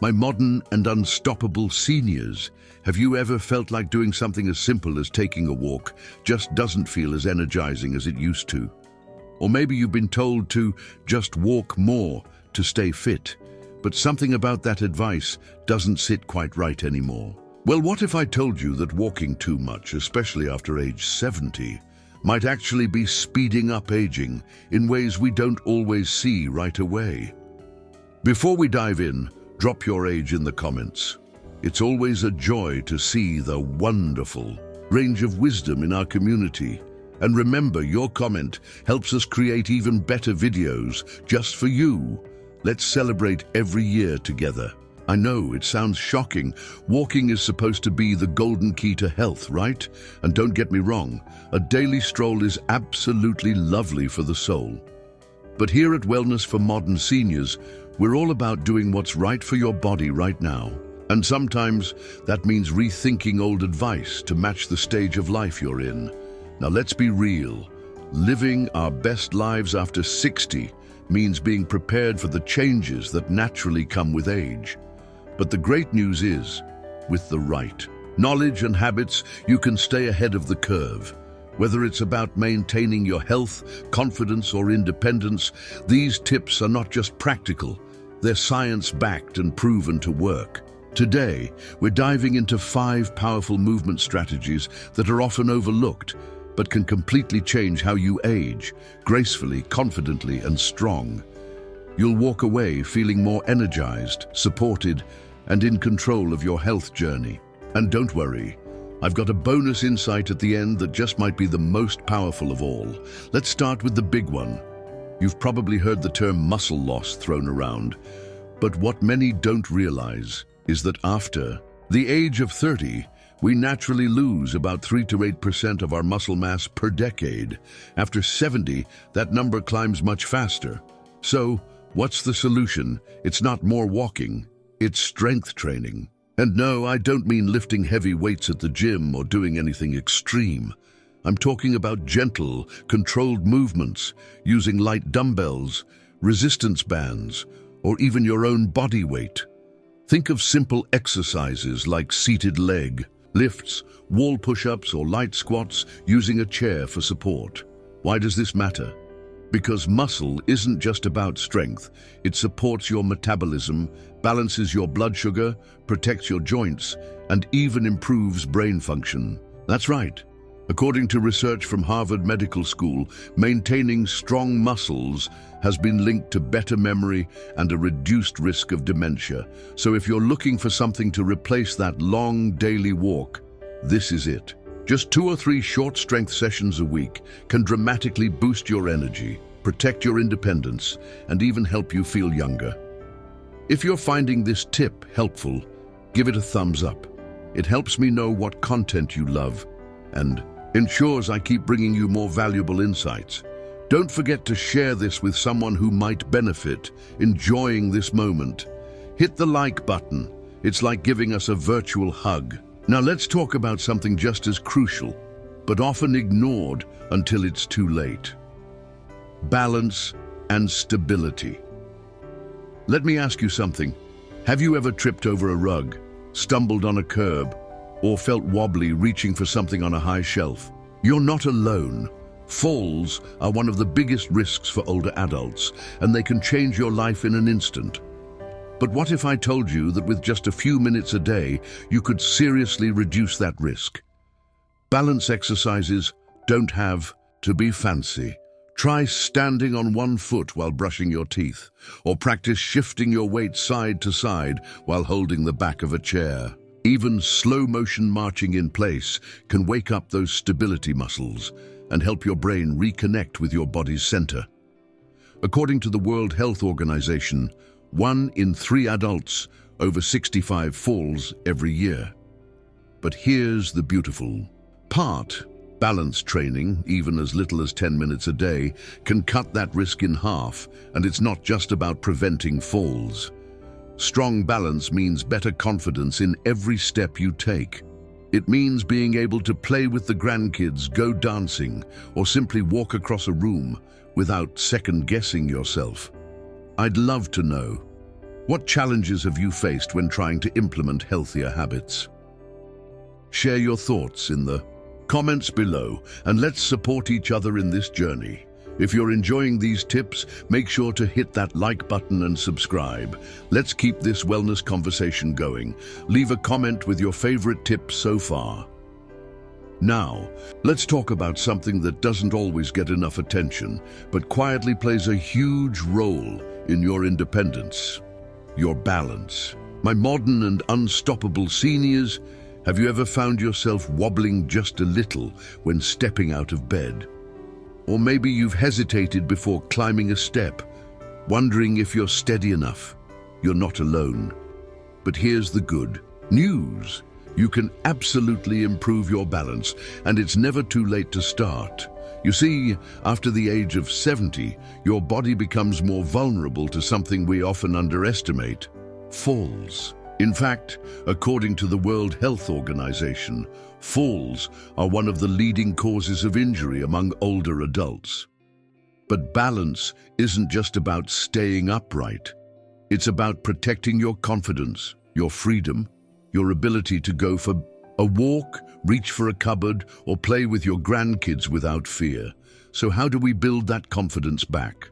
My modern and unstoppable seniors, have you ever felt like doing something as simple as taking a walk just doesn't feel as energizing as it used to? Or maybe you've been told to just walk more to stay fit, but something about that advice doesn't sit quite right anymore. Well, what if I told you that walking too much, especially after age 70, might actually be speeding up aging in ways we don't always see right away? Before we dive in, drop your age in the comments. It's always a joy to see the wonderful range of wisdom in our community. And remember, your comment helps us create even better videos just for you. Let's celebrate every year together. I know it sounds shocking. Walking is supposed to be the golden key to health, right? And don't get me wrong, a daily stroll is absolutely lovely for the soul. But here at Wellness for Modern Seniors, we're all about doing what's right for your body right now. And sometimes that means rethinking old advice to match the stage of life you're in. Now let's be real. Living our best lives after 60 means being prepared for the changes that naturally come with age. But the great news is, with the right knowledge and habits, you can stay ahead of the curve. Whether it's about maintaining your health, confidence, or independence, these tips are not just practical, they're science-backed and proven to work. Today, we're diving into 5 powerful movement strategies that are often overlooked, but can completely change how you age, gracefully, confidently, and strong. You'll walk away feeling more energized, supported, and in control of your health journey. And don't worry, I've got a bonus insight at the end that just might be the most powerful of all. Let's start with the big one. You've probably heard the term muscle loss thrown around, but what many don't realize is that after the age of 30, we naturally lose about 3 to 8% of our muscle mass per decade. After 70, that number climbs much faster. So, what's the solution? It's not more walking, it's strength training. And no, I don't mean lifting heavy weights at the gym or doing anything extreme. I'm talking about gentle, controlled movements, using light dumbbells, resistance bands, or even your own body weight. Think of simple exercises like seated leg lifts, wall push-ups, or light squats using a chair for support. Why does this matter? Because muscle isn't just about strength. It supports your metabolism, balances your blood sugar, protects your joints, and even improves brain function. That's right. According to research from Harvard Medical School, maintaining strong muscles has been linked to better memory and a reduced risk of dementia. So if you're looking for something to replace that long daily walk, this is it. Just 2 or 3 short strength sessions a week can dramatically boost your energy, protect your independence, and even help you feel younger. If you're finding this tip helpful, give it a thumbs up. It helps me know what content you love and ensures I keep bringing you more valuable insights. Don't forget to share this with someone who might benefit, enjoying this moment. Hit the like button. It's like giving us a virtual hug. Now let's talk about something just as crucial, but often ignored until it's too late. Balance and stability. Let me ask you something. Have you ever tripped over a rug, stumbled on a curb, or felt wobbly reaching for something on a high shelf? You're not alone. Falls are one of the biggest risks for older adults, and they can change your life in an instant. But what if I told you that with just a few minutes a day, you could seriously reduce that risk? Balance exercises don't have to be fancy. Try standing on one foot while brushing your teeth, or practice shifting your weight side to side while holding the back of a chair. Even slow motion marching in place can wake up those stability muscles and help your brain reconnect with your body's center. According to the World Health Organization, 1 in 3 adults over 65 falls every year. But here's the beautiful part. Balance training, even as little as 10 minutes a day, can cut that risk in half, and it's not just about preventing falls. Strong balance means better confidence in every step you take. It means being able to play with the grandkids, go dancing, or simply walk across a room without second-guessing yourself. I'd love to know, What challenges have you faced when trying to implement healthier habits? Share your thoughts in the comments below, and let's support each other in this journey. If you're enjoying these tips, make sure to hit that like button and subscribe. Let's keep this wellness conversation going. Leave a comment with your favorite tips so far. Now, let's talk about something that doesn't always get enough attention, but quietly plays a huge role in your independence: your balance. My modern and unstoppable seniors, have you ever found yourself wobbling just a little when stepping out of bed? Or maybe you've hesitated before climbing a step, wondering if you're steady enough. You're not alone. But here's the good news. You can absolutely improve your balance, and it's never too late to start. You see, after the age of 70, your body becomes more vulnerable to something we often underestimate: falls. In fact, according to the World Health Organization, falls are one of the leading causes of injury among older adults. But balance isn't just about staying upright. It's about protecting your confidence, your freedom, your ability to go for a walk, reach for a cupboard, or play with your grandkids without fear. So how do we build that confidence back?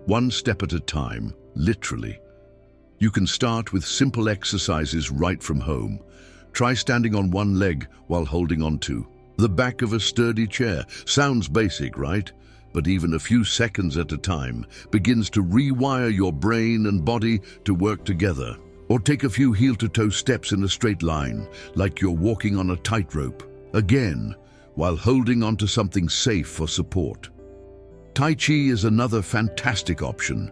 One step at a time, literally. You can start with simple exercises right from home. Try standing on one leg while holding onto the back of a sturdy chair. Sounds basic, right? But even a few seconds at a time begins to rewire your brain and body to work together. Or take a few heel-to-toe steps in a straight line, like you're walking on a tightrope, again, while holding onto something safe for support. Tai Chi is another fantastic option.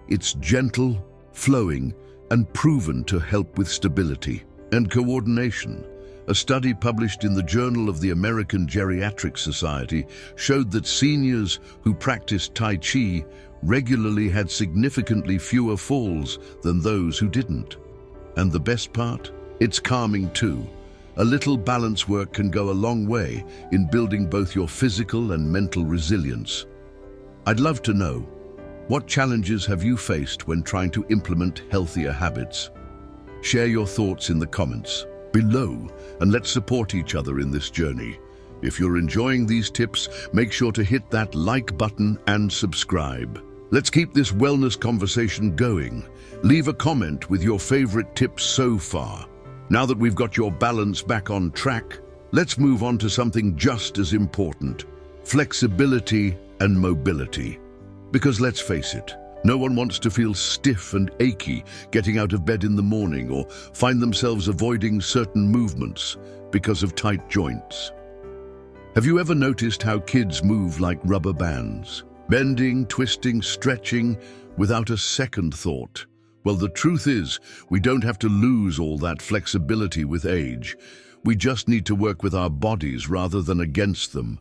It's gentle, flowing, and proven to help with stability and coordination. A study published in the Journal of the American Geriatric Society showed that seniors who practiced Tai Chi regularly had significantly fewer falls than those who didn't. And the best part? It's calming too. A little balance work can go a long way in building both your physical and mental resilience. I'd love to know, what challenges have you faced when trying to implement healthier habits? Share your thoughts in the comments below, and let's support each other in this journey. If you're enjoying these tips, make sure to hit that like button and subscribe. Let's keep this wellness conversation going. Leave a comment with your favorite tips so far. Now that we've got your balance back on track, let's move on to something just as important: flexibility and mobility. Because let's face it, no one wants to feel stiff and achy getting out of bed in the morning, or find themselves avoiding certain movements because of tight joints. Have you ever noticed how kids move like rubber bands? Bending, twisting, stretching, without a second thought. Well, the truth is, we don't have to lose all that flexibility with age. We just need to work with our bodies rather than against them.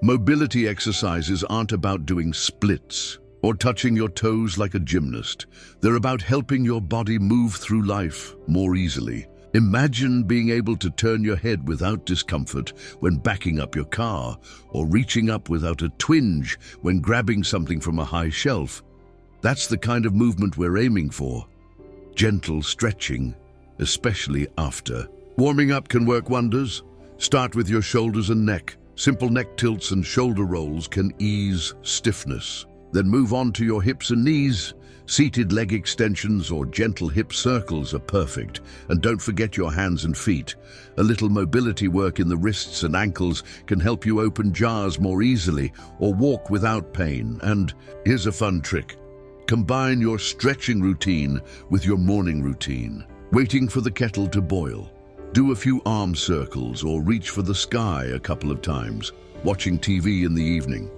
Mobility exercises aren't about doing splits or touching your toes like a gymnast. They're about helping your body move through life more easily. Imagine being able to turn your head without discomfort when backing up your car, or reaching up without a twinge when grabbing something from a high shelf. That's the kind of movement we're aiming for. Gentle stretching, especially after. Warming up can work wonders. Start with your shoulders and neck. Simple neck tilts and shoulder rolls can ease stiffness. Then move on to your hips and knees. Seated leg extensions or gentle hip circles are perfect. And don't forget your hands and feet. A little mobility work in the wrists and ankles can help you open jars more easily or walk without pain. And here's a fun trick. Combine your stretching routine with your morning routine. Waiting for the kettle to boil. Do a few arm circles or reach for the sky a couple of times. Watching TV in the evening.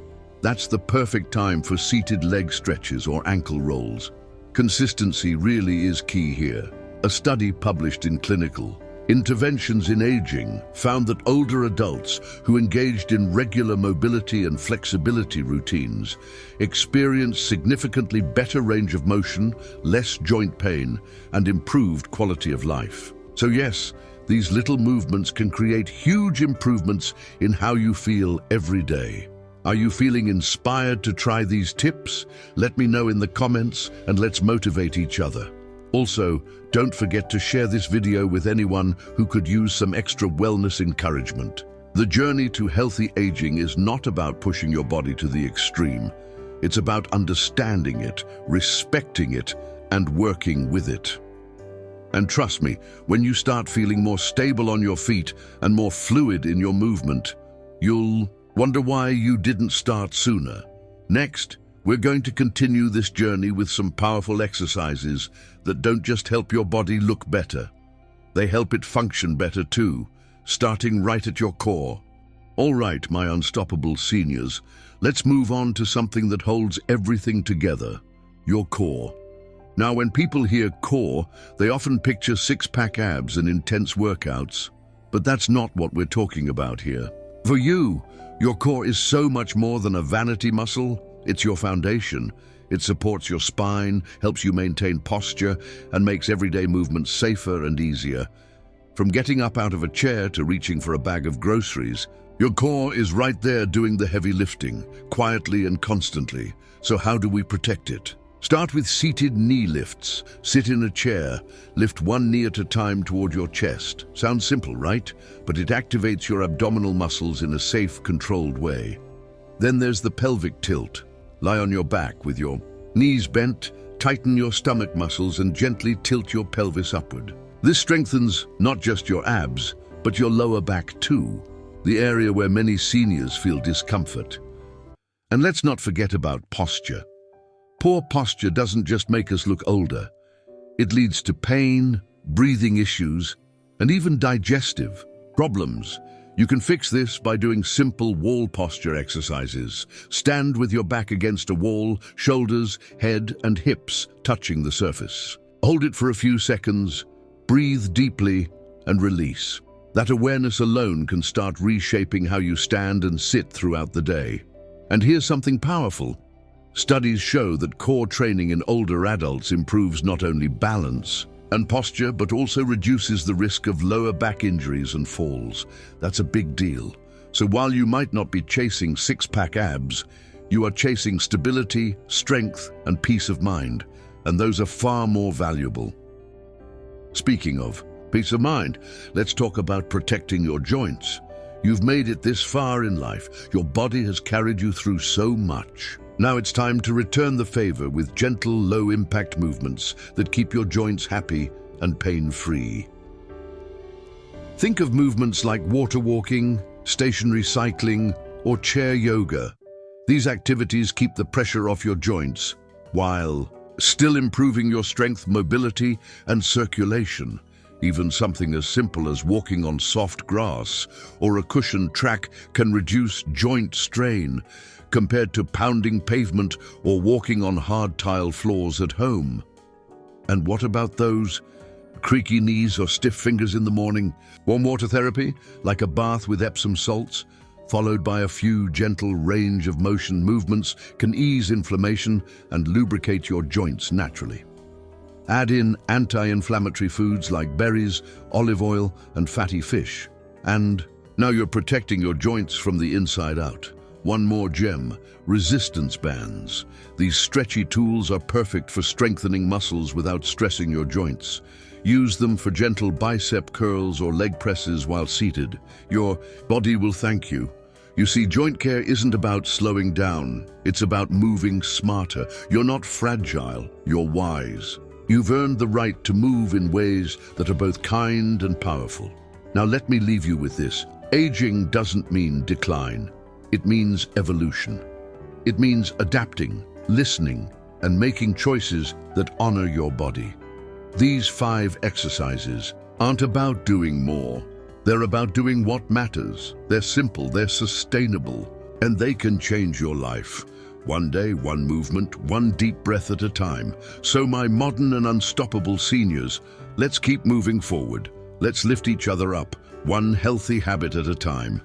That's the perfect time for seated leg stretches or ankle rolls. Consistency really is key here. A study published in Clinical Interventions in Aging found that older adults who engaged in regular mobility and flexibility routines experienced significantly better range of motion, less joint pain, and improved quality of life. So yes, these little movements can create huge improvements in how you feel every day. Are you feeling inspired to try these tips? Let me know in the comments, and let's motivate each other. Also, don't forget to share this video with anyone who could use some extra wellness encouragement. The journey to healthy aging is not about pushing your body to the extreme. It's about understanding it, respecting it, and working with it. And trust me, when you start feeling more stable on your feet and more fluid in your movement, you'll wonder why you didn't start sooner. Next, we're going to continue this journey with some powerful exercises that don't just help your body look better. They help it function better too, starting right at your core. All right, my unstoppable seniors, let's move on to something that holds everything together, your core. Now, when people hear core, they often picture six-pack abs and intense workouts, but that's not what we're talking about here. For you, your core is so much more than a vanity muscle. It's your foundation. It supports your spine, helps you maintain posture, and makes everyday movements safer and easier. From getting up out of a chair to reaching for a bag of groceries, your core is right there doing the heavy lifting, quietly and constantly. So how do we protect it? Start with seated knee lifts. Sit in a chair, lift one knee at a time toward your chest. Sounds simple, right? But it activates your abdominal muscles in a safe, controlled way. Then there's the pelvic tilt. Lie on your back with your knees bent, tighten your stomach muscles and gently tilt your pelvis upward. This strengthens not just your abs, but your lower back too, the area where many seniors feel discomfort. And let's not forget about posture. Poor posture doesn't just make us look older. It leads to pain, breathing issues, and even digestive problems. You can fix this by doing simple wall posture exercises. Stand with your back against a wall, shoulders, head, and hips touching the surface. Hold it for a few seconds, breathe deeply, and release. That awareness alone can start reshaping how you stand and sit throughout the day. And here's something powerful. Studies show that core training in older adults improves not only balance and posture, but also reduces the risk of lower back injuries and falls. That's a big deal. So while you might not be chasing six-pack abs, you are chasing stability, strength, and peace of mind, and those are far more valuable. Speaking of peace of mind, let's talk about protecting your joints. You've made it this far in life. Your body has carried you through so much. Now it's time to return the favor with gentle, low-impact movements that keep your joints happy and pain-free. Think of movements like water walking, stationary cycling, or chair yoga. These activities keep the pressure off your joints while still improving your strength, mobility, and circulation. Even something as simple as walking on soft grass or a cushioned track can reduce joint strain compared to pounding pavement or walking on hard tile floors at home. And what about those creaky knees or stiff fingers in the morning? Warm water therapy, like a bath with Epsom salts, followed by a few gentle range of motion movements, can ease inflammation and lubricate your joints naturally. Add in anti-inflammatory foods like berries, olive oil, and fatty fish. And now you're protecting your joints from the inside out. One more gem, resistance bands. These stretchy tools are perfect for strengthening muscles without stressing your joints. Use them for gentle bicep curls or leg presses while seated. Your body will thank you. You see, joint care isn't about slowing down. It's about moving smarter. You're not fragile, you're wise. You've earned the right to move in ways that are both kind and powerful. Now let me leave you with this. Aging doesn't mean decline. It means evolution. It means adapting, listening, and making choices that honor your body. These 5 exercises aren't about doing more. They're about doing what matters. They're simple, they're sustainable, and they can change your life. One day, one movement, one deep breath at a time. So my modern and unstoppable seniors, let's keep moving forward. Let's lift each other up, one healthy habit at a time.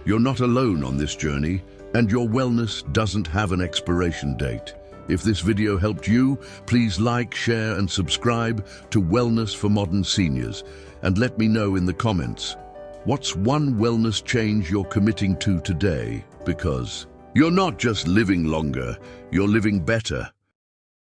You're not alone on this journey, and your wellness doesn't have an expiration date. If this video helped you, please like, share, and subscribe to Wellness for Modern Seniors. And let me know in the comments, what's one wellness change you're committing to today? Because you're not just living longer, you're living better.